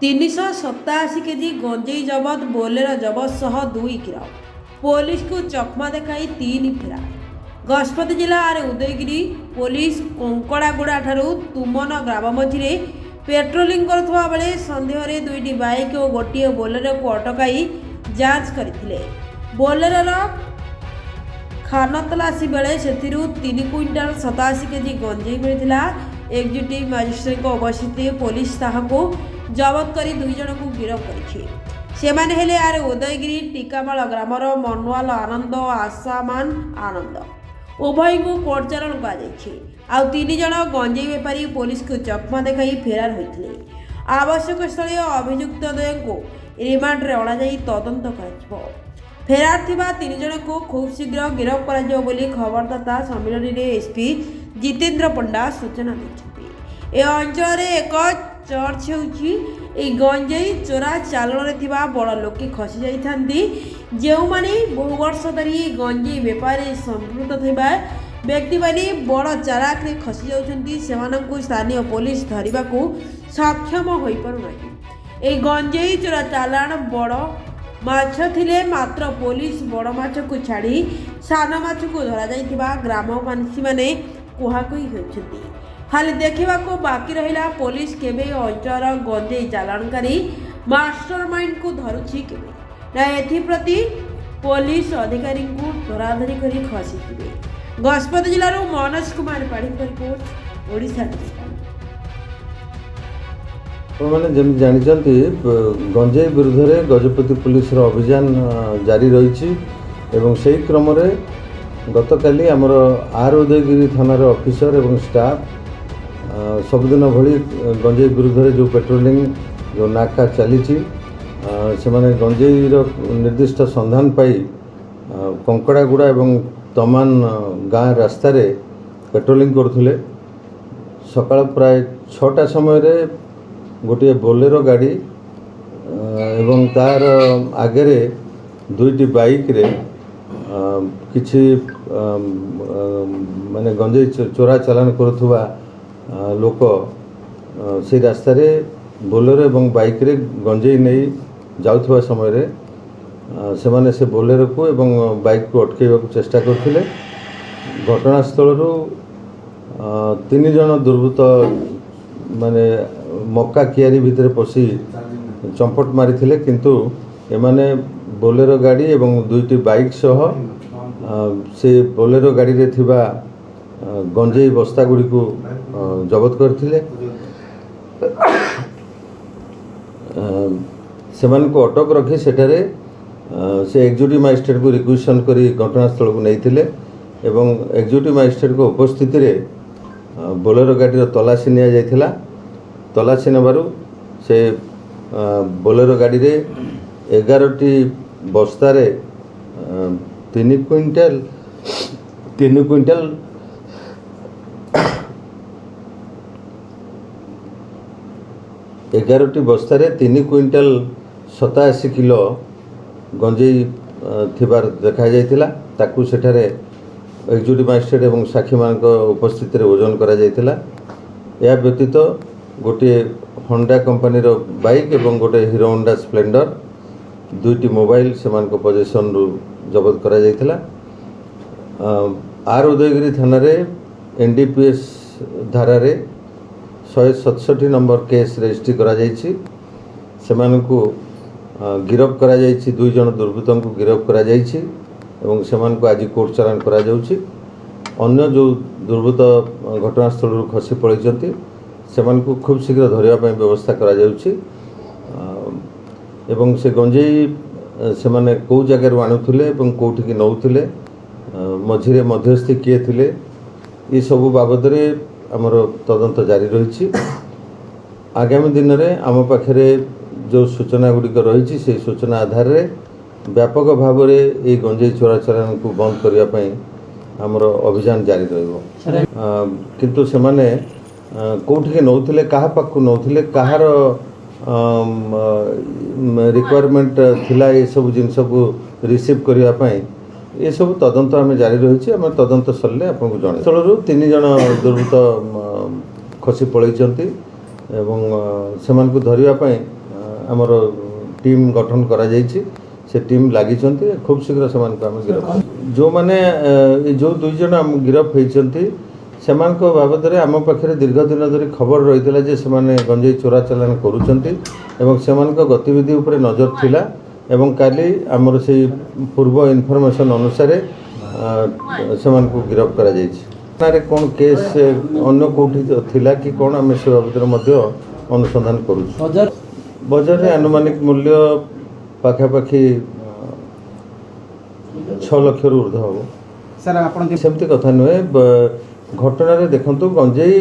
387 KG गंजेई जबत Bolero जबत सह 2 गिरफ police को चकमा देखाई 3 फेरा गजपति जिला उदयगिरी पुलिस कंकड़ागुड़ा ठारू तुमन ग्राम मझिरे पेट्रोलिंग करुवा बेले सन्देह दुईटी बाइक और गोटे बोलेरो को अटकाई जांच करथिले। बोलेरोर खानतलासी बेले से 3 क्विंटाल 87 केजी गंजेई मिलता। एक्जिक्यूटिव मजिस्ट्रेट उपस्थित पुलिस ताहाको जबत कर 2 जन को गिरफ कर उदयगिरी टीकामाल ग्रामर मनुआल आनंद आसामान आनंद उभय को कोर्ट चालाण कर 3 जन गंजेई बेपारी पुलिस को चकमा देखाई फेरार होते। आवश्यक स्थल अभियुक्त द्वय को रिमांड रे अणाई तदंत कर फेरार थिबा 3 जन को खूब शीघ्र गिरफ करा बोली खबरदाता सम्मेलन में एसपी जितेंद्र पंडा सूचना दी। अंचल एक चर्च होउछि गंजेई चोरा चालन बड़ लोके खसी जाइथांती जो माने बहु वर्ष धरी गंजेई बेपारी संपृक्त थिबा व्यक्ति माने बड़ चालाक रे खसी जाउछंती सेमानंकु स्थानीय पुलिस धरिबाकू सक्षम होई पारु नाही। गंजेई चोरा चालान बड़ माछ थिले मात्र पुलिस बड़ माछ को छाड़ी सान माछ को धरा जाइथिबा ग्रामवासी माने कुहाकुई होउछंती। खाली देखा बाकी रहा पुलिस केबे अंचल गंजेई चालाणकारी मास्टरमाइंड को धरुछि केबे ना एथिप्रति पुलिस अधिकारी को धराधरी करी खसी थिबे। गजपति जिलार मनोज कुमार पाढ़ी रिपोर्ट ओडिशा। मैंने जमी जानते गंजेई विरुद्ध में गजपति पुलिस अभियान जारी रही एवं से क्रम गतकाली आमर आर उदयगिरी थानार ऑफिसर एवं स्टाफ सबुदिन भली गंजेई विरुद्ध में जो पेट्रोलिंग जो नाका चली से माने गंजेईर निर्दिष्ट संधान पाई कंकड़ागुड़ा एवं तमान गाँ रास्तार पेट्रोलिंग करुले। सकाळ प्राय 6टा समय गोटे बोलेरो गाड़ी एवं तार आगे दुईटी बाइक रे किछि माने गंजेई चोरा चालान करुवा लोक से रास्ता रे बोलेरो एवं बाइक रे गंजेई नहीं जाउथवा समय रे से माने से बोलेरो को एवं बाइक को अटकेवा को चेष्टा करथिले। घटनास्थल रु 3 जन दुर्बृत्त माने मक्का कियारी भितर पशि चंपट मारी किंतु एमाने बोलेरो गाड़ी एवं दुईटी बाइक सह से बोलेरो गाड़ी रे थिबा गंजेई बस्ता गुड़ी को जबत करथिले। सेमान को अटक रखी सेठारे से एक्जिक्यूटिव मजिस्ट्रेट को रिक्वेशन करी घटनास्थल को नहीं एवं एक्जिक्यूटिव मजिस्ट्रेट को उपस्थिति रे बोलेरो गाड़ी तलाशी निया जाइथिला। तलाशी नेबारु से बोलेरो गाड़ी रे 11टी बस्तारे 3 क्विंटाल 11टी बस्तारे 3 क्विंटाल 87 किलो गंजेई थिबार देखा जाइथिला। ताकू सेठारे एक्जिक्यूटिव मजिस्ट्रेट एवं साक्षी मानक उपस्थिति रे ओजन करा जाइथिला। या व्यतीत गोटे होंडा कंपनी रो बाइक एवं गोटे हीरो होंडा स्प्लेंडर दुईटी मोबाइल सेमान को पोजीशन रु जबत करा जाइथिला। आर उदयगिरी थाना रे एनडीपीएस धारा रे 167 नंबर केस रजिस्ट्री करा जाइछि। सेमान को गिरफ करा जाइछि। 2 जन दुर्बृत्तों को गिरफ करा जाइछि एवं सेमान को आज कोर्ट चालाण करा जाउछि। अन्य जो दुर्बृत्त घटनास्थल रु खसी पड़िचंती सेमान को खूब शीघ्र धरिया पई व्यवस्था करा जाउछि। एवं से गंजेई से माने को जगह रु आनुथिले एवं कोठी की नउथिले मझिरे मध्यस्थी किए थिले ये सब बाबद रे हमर तदंत जारी रही। आगामी दिन में आम पाखे जो सूचना गुड़िक रही से सूचना आधार रे व्यापक भाव में ये गंजेई चोरा चालान को बंद करने आमर अभियान जारी रहिबो। किंतु से माने कोठी के नउथिले काहा पाखु नउथिले काहार रिक्वायरमेंट थिला ये सब जिनस को रिसीव करने पाई ये सब तदंत आम जारी रही। आम तदंत सरले आपको जन स्थलू 3 जन दुर्बृत्त खसी पलैंती एवं से धरिया आमर टीम गठन करा जाइछि से टीम लागिचंती खूब शीघ्र सेमानक आम गिरफ जो माने जो दुई जन आम गिरफ होइचंती सेमानक बाबद रे आम पाखरे दीर्घ दिन धरि खबर रहितला जे सेमाने गंजेई चोरा चालान करूचंती एवं सेमानक गतिविधि उपरे नजर थिला एवं काली आमर से पूर्व इनफॉरमेशन अनुसार सेमानक गिरफ करा जाइछि तारे कोन केस अन्य कोठी थिला कि कोन आम से बाबद रे मध्य अनुसंधान करू बजार रे अनुमानिक मूल्य पाखापाखि 6 लाख ऊर्ध्व हम सर आपण सेमती कथा नुहे घटना देखु गंजेई